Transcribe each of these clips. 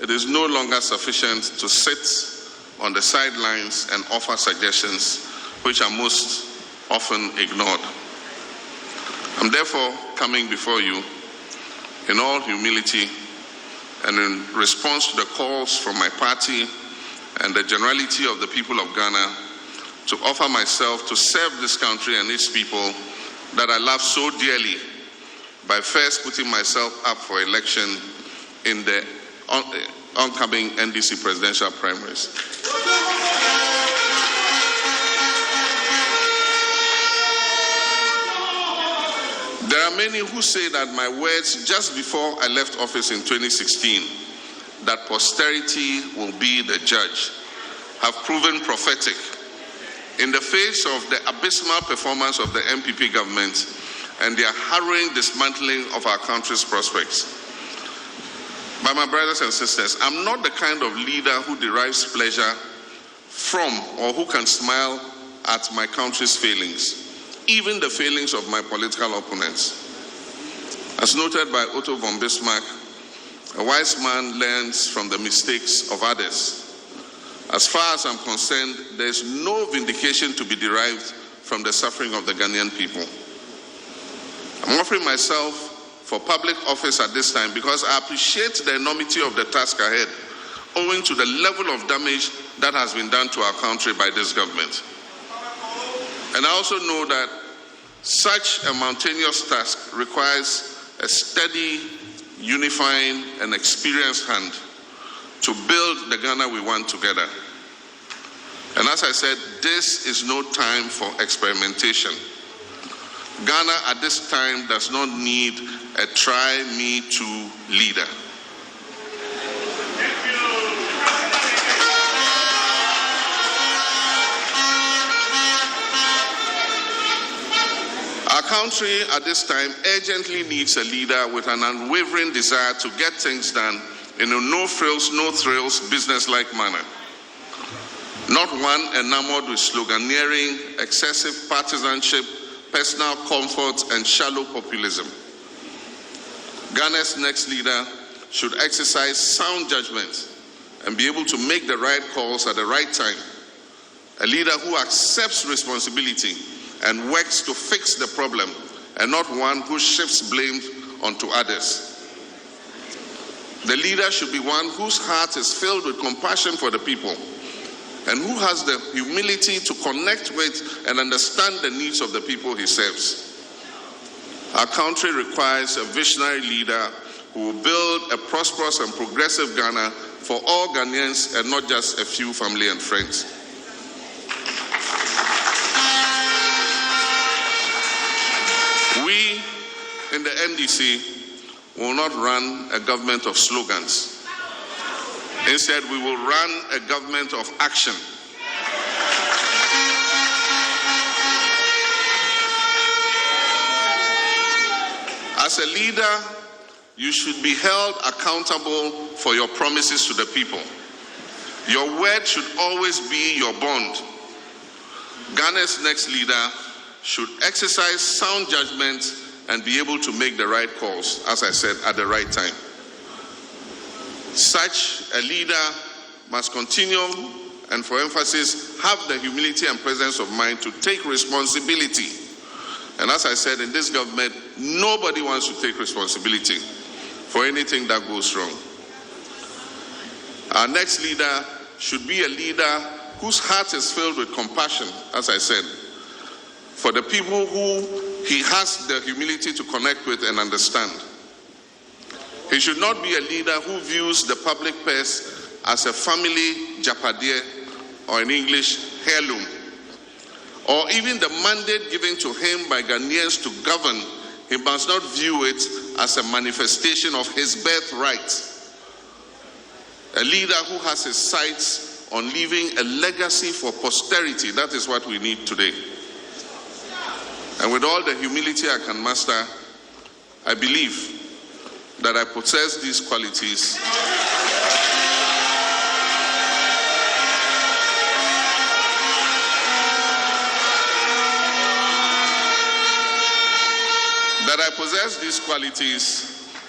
it is no longer sufficient to sit on the sidelines and offer suggestions which are most often ignored. I'm therefore coming before you in all humility and in response to the calls from my party and the generality of the people of Ghana to offer myself to serve this country and its people that I love so dearly by first putting myself up for election in the oncoming NDC presidential primaries. There are many who say that my words just before I left office in 2016, that posterity will be the judge, have proven prophetic in the face of the abysmal performance of the MPP government and their harrowing dismantling of our country's prospects. But my brothers and sisters, I'm not the kind of leader who derives pleasure from or who can smile at my country's failings, even the failings of my political opponents. As noted by Otto von Bismarck, a wise man learns from the mistakes of others. As far as I'm concerned, there is no vindication to be derived from the suffering of the Ghanaian people. I'm offering myself for public office at this time because I appreciate the enormity of the task ahead, owing to the level of damage that has been done to our country by this government. And I also know that such a mountainous task requires a steady, unifying, and experienced hand to build the Ghana we want together. And as I said, this is no time for experimentation. Ghana at this time does not need a try-me-too leader. Our country at this time urgently needs a leader with an unwavering desire to get things done in a no-frills, no-thrills, business-like manner. Not one enamored with sloganeering, excessive partisanship, personal comfort, and shallow populism. Ghana's next leader should exercise sound judgment and be able to make the right calls at the right time. A leader who accepts responsibility and works to fix the problem, and not one who shifts blame onto others. The leader should be one whose heart is filled with compassion for the people, and who has the humility to connect with and understand the needs of the people he serves. Our country requires a visionary leader who will build a prosperous and progressive Ghana for all Ghanaians and not just a few family and friends. We in the NDC will not run a government of slogans. Instead, we will run a government of action. As a leader, you should be held accountable for your promises to the people. Your word should always be your bond. Ghana's next leader should exercise sound judgment and be able to make the right calls, as I said, at the right time. Such a leader must continue, and for emphasis, have the humility and presence of mind to take responsibility. And as I said, in this government, nobody wants to take responsibility for anything that goes wrong. Our next leader should be a leader whose heart is filled with compassion, as I said, for the people who he has the humility to connect with and understand. He should not be a leader who views the public purse as a family japadier, or in English, heirloom, or even the mandate given to him by Ghanaians to govern. He must not view it as a manifestation of his birthright. A leader who has his sights on leaving a legacy for posterity. That is what we need today. And with all the humility I can muster, I believe that I possess these qualities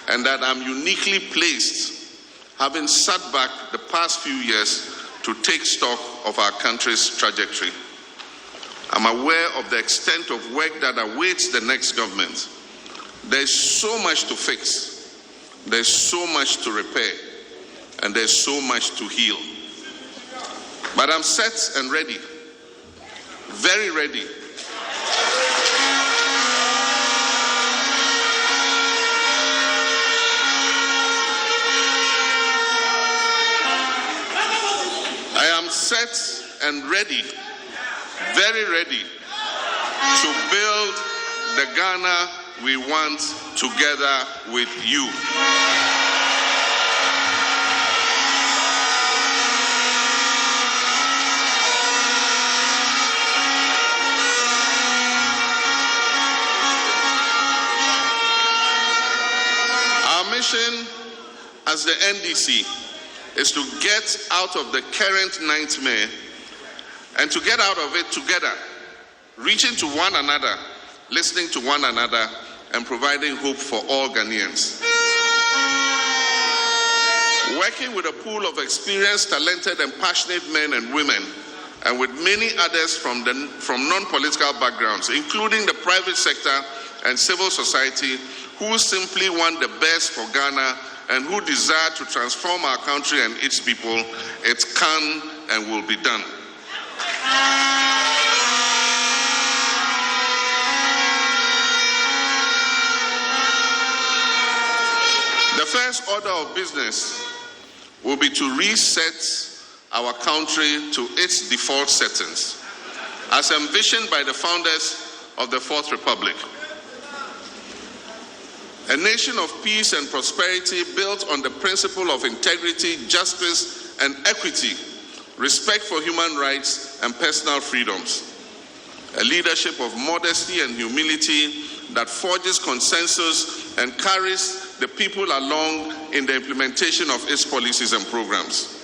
and that I'm uniquely placed, having sat back the past few years to take stock of our country's trajectory. I'm aware of the extent of work that awaits the next government. There's so much to fix, there's so much to repair, and there's so much to heal. But I'm set and ready, very ready. I am set and ready, very ready, to build the Ghana we want together with you. Our mission as the NDC is to get out of the current nightmare and to get out of it together, reaching to one another, listening to one another, and providing hope for all Ghanaians. Working with a pool of experienced, talented, and passionate men and women, and with many others from non-political backgrounds, including the private sector and civil society, who simply want the best for Ghana and who desire to transform our country and its people, it can and will be done. The first order of business will be to reset our country to its default settings, as envisioned by the founders of the Fourth Republic. A nation of peace and prosperity built on the principle of integrity, justice, and equity, respect for human rights and personal freedoms. A leadership of modesty and humility that forges consensus and carries the people along in the implementation of its policies and programs.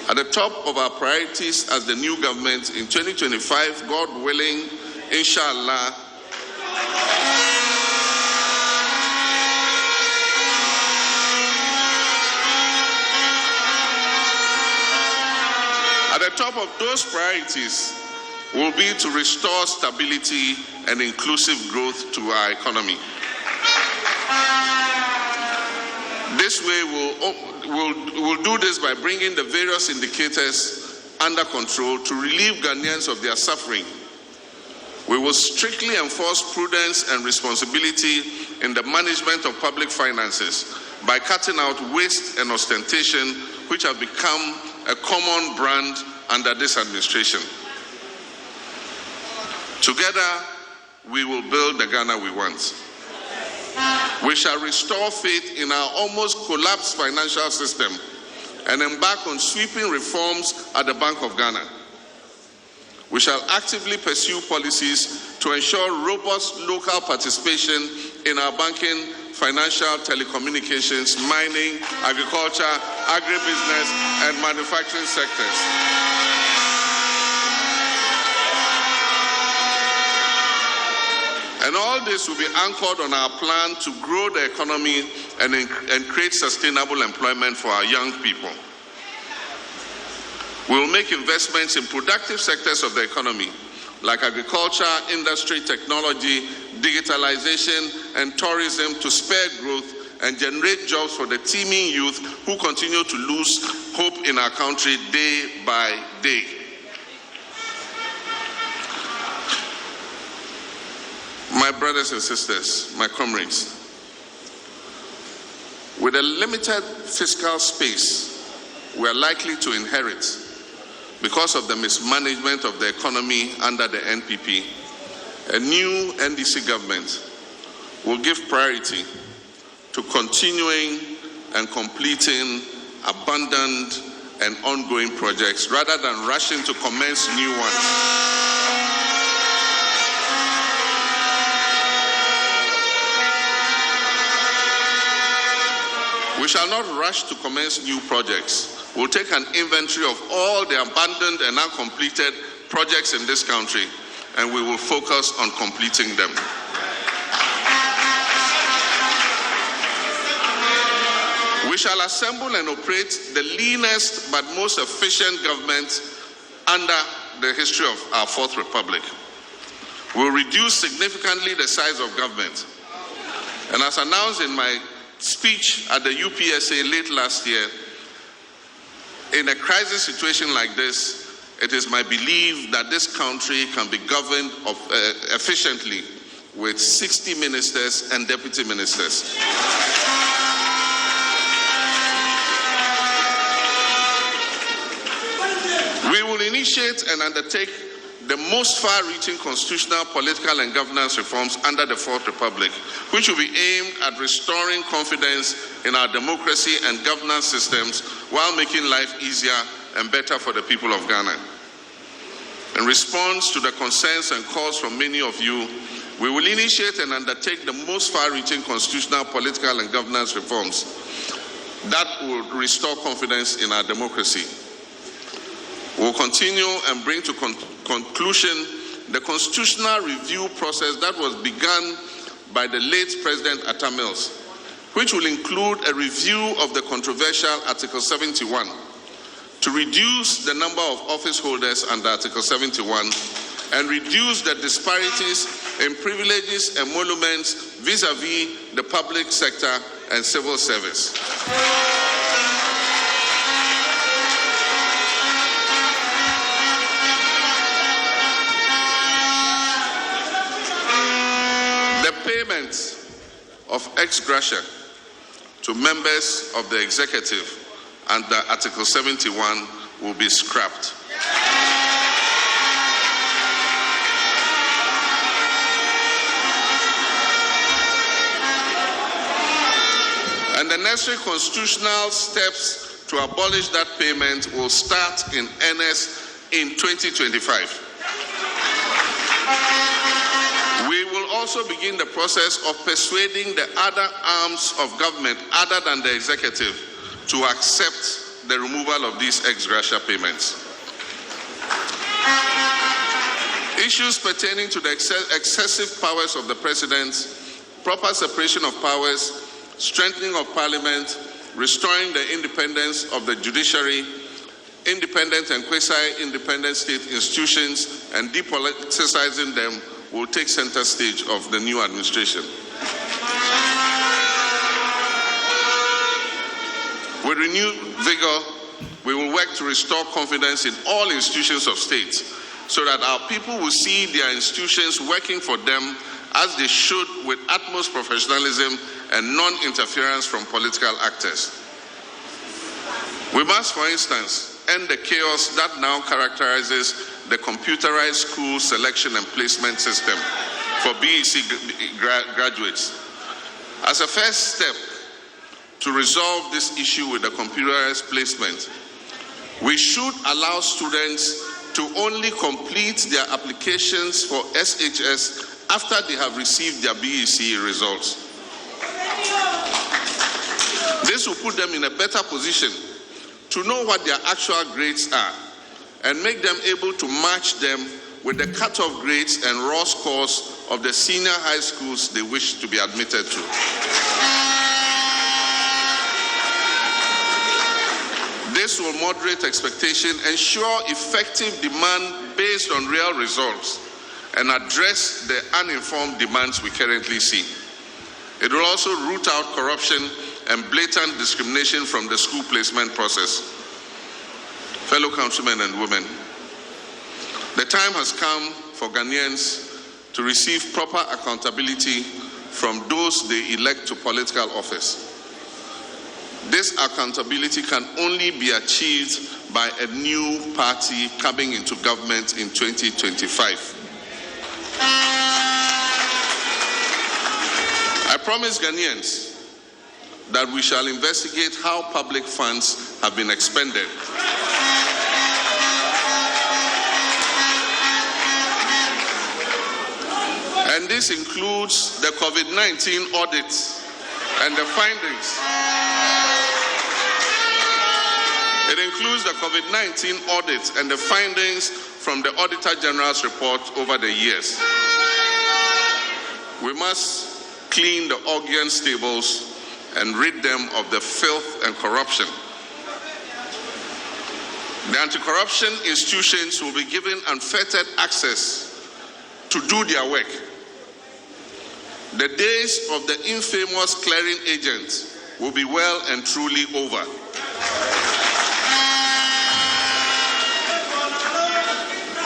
At the top of our priorities as the new government in 2025, God willing, inshallah, at the top of those priorities will be to restore stability and inclusive growth to our economy. This way, we'll do this by bringing the various indicators under control to relieve Ghanaians of their suffering. We will strictly enforce prudence and responsibility in the management of public finances by cutting out waste and ostentation, which have become a common brand under this administration. Together, we will build the Ghana we want. We shall restore faith in our almost collapsed financial system and embark on sweeping reforms at the Bank of Ghana. We shall actively pursue policies to ensure robust local participation in our banking, financial, telecommunications, mining, agriculture, agribusiness, and manufacturing sectors. And all this will be anchored on our plan to grow the economy and create sustainable employment for our young people. We will make investments in productive sectors of the economy, like agriculture, industry, technology, digitalization, and tourism to spur growth and generate jobs for the teeming youth who continue to lose hope in our country day by day. My brothers and sisters, my comrades, with a limited fiscal space we are likely to inherit because of the mismanagement of the economy under the NPP, a new NDC government will give priority to continuing and completing abundant and ongoing projects rather than rushing to commence new ones. We shall not rush to commence new projects. We'll take an inventory of all the abandoned and uncompleted projects in this country, and we will focus on completing them. We We shall assemble and operate the leanest but most efficient government under the history of our Fourth Republic. We'll reduce significantly the size of government. And as announced in my speech at the UPSA late last year, in a crisis situation like this, it is my belief that this country can be governed efficiently with 60 ministers and deputy ministers. We will initiate and undertake the most far-reaching constitutional, political, and governance reforms under the Fourth Republic, which will be aimed at restoring confidence in our democracy and governance systems while making life easier and better for the people of Ghana. In response to the concerns and calls from many of you, we will initiate and undertake the most far-reaching constitutional, political, and governance reforms that will restore confidence in our democracy. We'll continue and bring to conclusion the constitutional review process that was begun by the late President Atta Mills, which will include a review of the controversial Article 71 to reduce the number of office holders under Article 71 and reduce the disparities in privileges and emoluments vis-à-vis the public sector and civil service. Payment of ex gratia to members of the executive under Article 71 will be scrapped. And the necessary constitutional steps to abolish that payment will start in earnest in 2025. We will also begin the process of persuading the other arms of government other than the executive to accept the removal of these ex gratia payments. Issues pertaining to the excessive powers of the president, proper separation of powers, strengthening of parliament, restoring the independence of the judiciary, independent and quasi-independent state institutions, and depoliticizing them will take center stage of the new administration. With renewed vigor, we will work to restore confidence in all institutions of state so that our people will see their institutions working for them as they should, with utmost professionalism and non-interference from political actors. We must, for instance, end the chaos that now characterizes the computerized school selection and placement system for BEC graduates. As a first step to resolve this issue with the computerized placement, we should allow students to only complete their applications for SHS after they have received their BEC results. This will put them in a better position to know what their actual grades are and make them able to match them with the cutoff grades and raw scores of the senior high schools they wish to be admitted to. This will moderate expectation, ensure effective demand based on real results, and address the uninformed demands we currently see. It will also root out corruption and blatant discrimination from the school placement process. Fellow countrymen and women, the time has come for Ghanaians to receive proper accountability from those they elect to political office. This accountability can only be achieved by a new party coming into government in 2025. I promise Ghanaians that we shall investigate how public funds have been expended. And this includes the COVID-19 audit and the findings. It includes the COVID-19 audit and the findings from the Auditor General's report over the years. We must clean the organ stables and rid them of the filth and corruption. The anti-corruption institutions will be given unfettered access to do their work. The days of the infamous clearing agents will be well and truly over.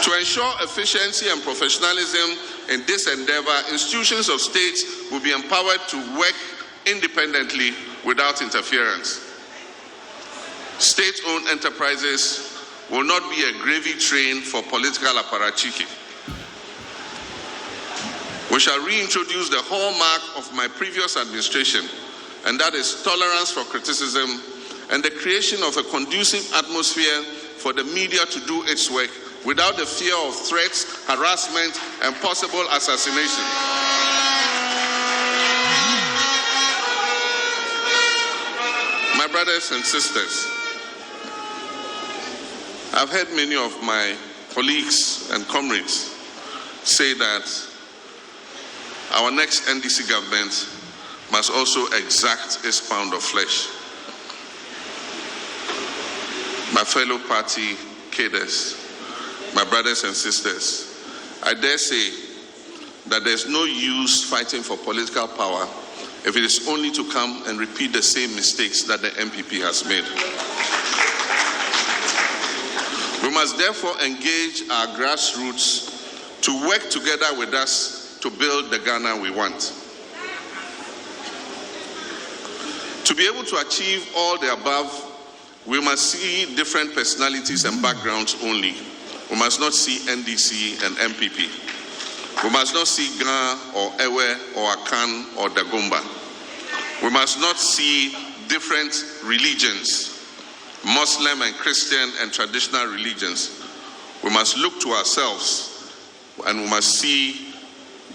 To ensure efficiency and professionalism in this endeavor, institutions of state will be empowered to work independently without interference. State-owned enterprises will not be a gravy train for political apparatchiki. We shall reintroduce the hallmark of my previous administration, and that is tolerance for criticism and the creation of a conducive atmosphere for the media to do its work without the fear of threats, harassment, and possible assassination. My brothers and sisters, I've heard many of my colleagues and comrades say that our next NDC government must also exact its pound of flesh. My fellow party cadres, my brothers and sisters, I dare say that there's no use fighting for political power if it is only to come and repeat the same mistakes that the MPP has made. We must therefore engage our grassroots to work together with us to build the Ghana we want. To be able to achieve all the above, we must see different personalities and backgrounds only. We must not see NDC and MPP. We must not see Ga or Ewe or Akan or Dagomba. We must not see different religions, Muslim and Christian and traditional religions. We must look to ourselves and we must see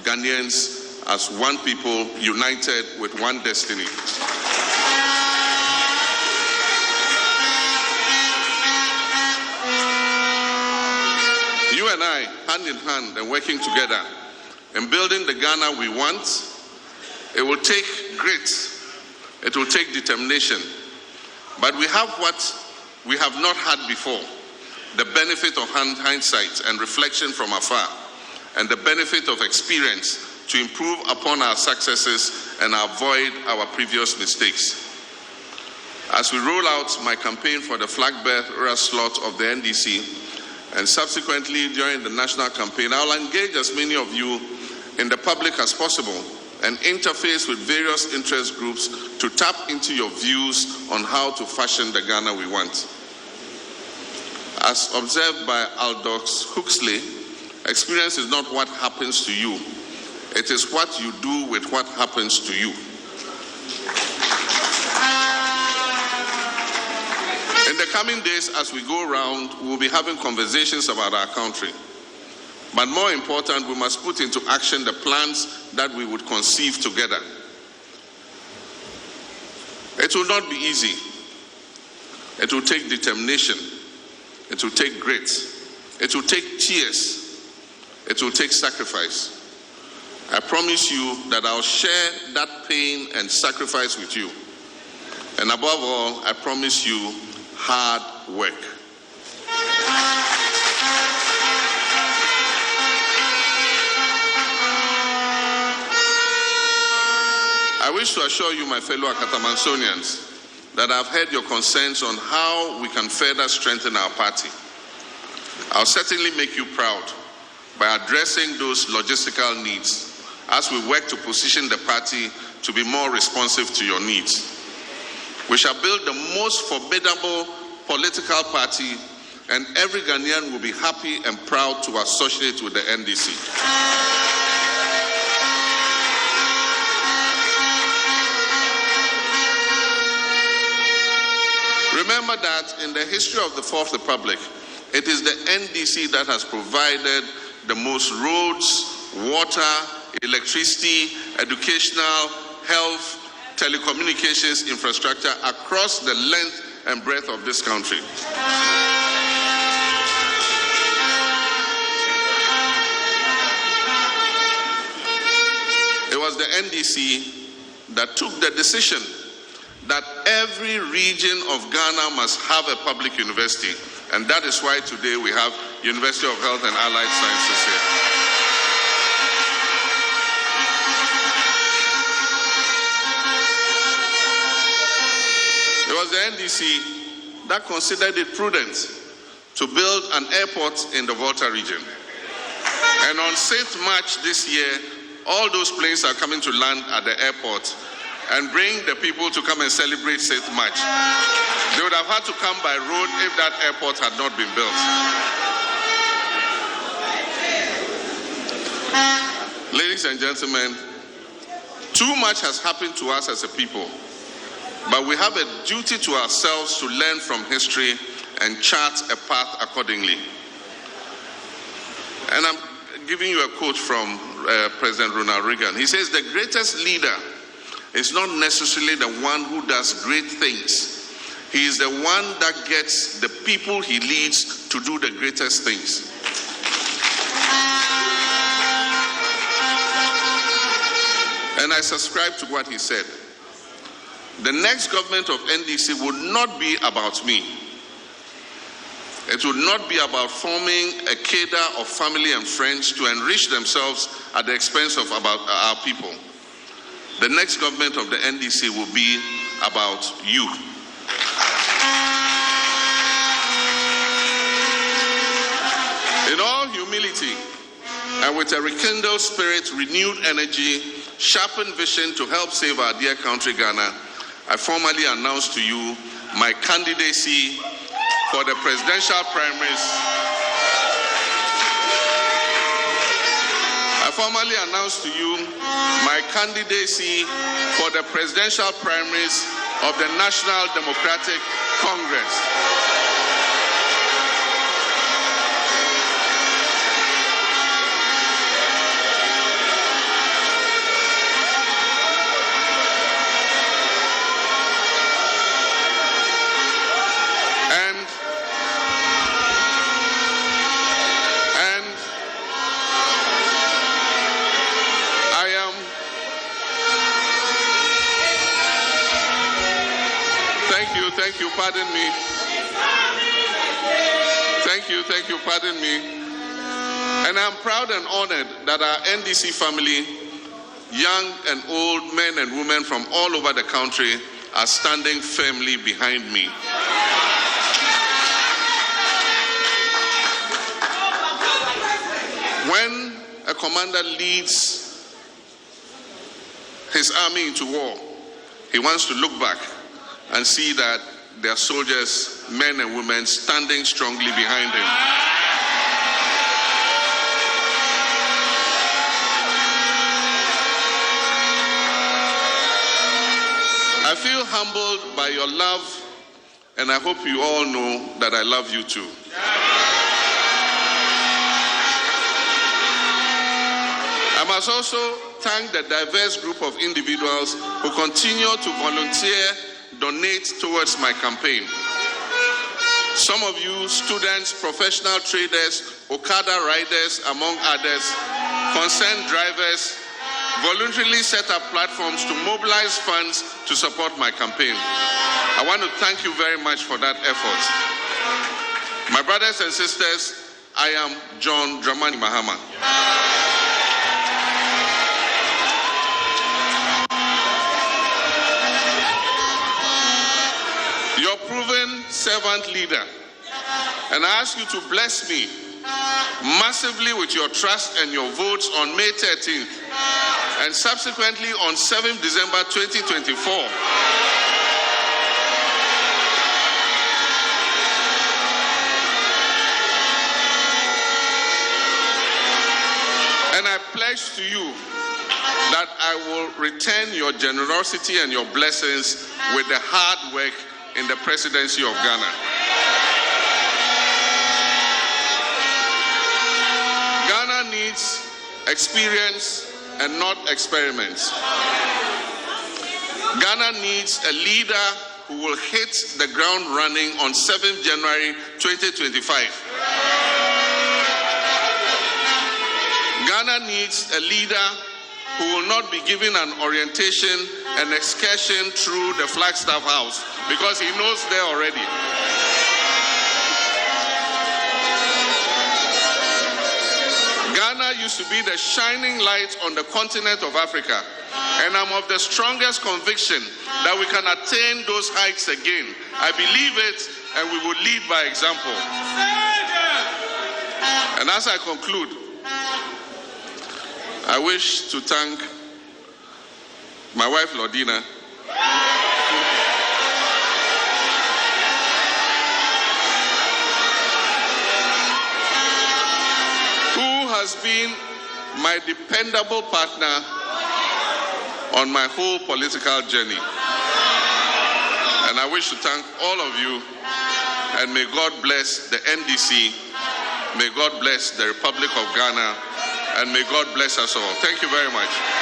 Ghanaians as one people united with one destiny. You and I, hand in hand and working together in building the Ghana we want, it will take grit, it will take determination, but we have what we have not had before, the benefit of hindsight and reflection from afar, and the benefit of experience to improve upon our successes and avoid our previous mistakes. As we roll out my campaign for the flag bearer slot of the NDC, and subsequently during the national campaign, I'll engage as many of you in the public as possible and interface with various interest groups to tap into your views on how to fashion the Ghana we want. As observed by Aldous Huxley, experience is not what happens to you, it is what you do with what happens to you. In the coming days, as we go around, we'll be having conversations about our country. But more important, we must put into action the plans that we would conceive together. It will not be easy. It will take determination. It will take grit. It will take tears. It will take sacrifice. I promise you that I'll share that pain and sacrifice with you. And above all, I promise you hard work. I wish to assure you, my fellow Akatamansonians, that I've heard your concerns on how we can further strengthen our party. I'll certainly make you proud by addressing those logistical needs as we work to position the party to be more responsive to your needs. We shall build the most formidable political party, and every Ghanaian will be happy and proud to associate with the NDC. Remember that in the history of the Fourth Republic, it is the NDC that has provided the most roads, water, electricity, educational, health, telecommunications infrastructure across the length and breadth of this country. It was the NDC that took the decision that every region of Ghana must have a public university. And that is why today we have University of Health and Allied Sciences here. It was the NDC that considered it prudent to build an airport in the Volta region. And on 6th March this year, all those planes are coming to land at the airport and bring the people to come and celebrate 6th March. They would have had to come by road if that airport had not been built. Ladies and gentlemen, too much has happened to us as a people, but we have a duty to ourselves to learn from history and chart a path accordingly. And I'm giving you a quote from President Ronald Reagan. He says, "The greatest leader is not necessarily the one who does great things. He is the one that gets the people he leads to do the greatest things." And I subscribe to what he said. The next government of NDC would not be about me. It would not be about forming a cadre of family and friends to enrich themselves at the expense of our people. The next government of the NDC will be about you. In all humility and with a rekindled spirit, renewed energy, sharpened vision to help save our dear country Ghana, I formally announce to you my candidacy for the presidential primaries. I formally announce to you my candidacy for the presidential primaries of the National Democratic Congress. Thank you, pardon me. Thank you, pardon me. And I'm proud and honored that our NDC family, young and old men and women from all over the country, are standing firmly behind me. When a commander leads his army into war, he wants to look back and see that there are soldiers, men and women, standing strongly behind him. I feel humbled by your love, and I hope you all know that I love you too. I must also thank the diverse group of individuals who continue to volunteer, donate towards my campaign. Some of you, students, professional traders, Okada riders, among others, concerned drivers, voluntarily set up platforms to mobilize funds to support my campaign. I want to thank you very much for that effort. My brothers and sisters, I am John Dramani Mahama. Your proven servant leader, and I ask you to bless me massively with your trust and your votes on May 13th and subsequently on 7th December 2024. And I pledge to you that I will return your generosity and your blessings with the hard work in the presidency of Ghana. Ghana needs experience and not experiments. Ghana needs a leader who will hit the ground running on 7th January 2025. Ghana needs a leader who will not be given an orientation an excursion through the Flagstaff House because he knows there already. Ghana used to be the shining light on the continent of Africa, and I'm of the strongest conviction that we can attain those heights again. I believe it, and we will lead by example. And as I conclude, I wish to thank my wife, Lordina, who has been my dependable partner on my whole political journey. And I wish to thank all of you, and may God bless the NDC, may God bless the Republic of Ghana, and may God bless us all. Thank you very much.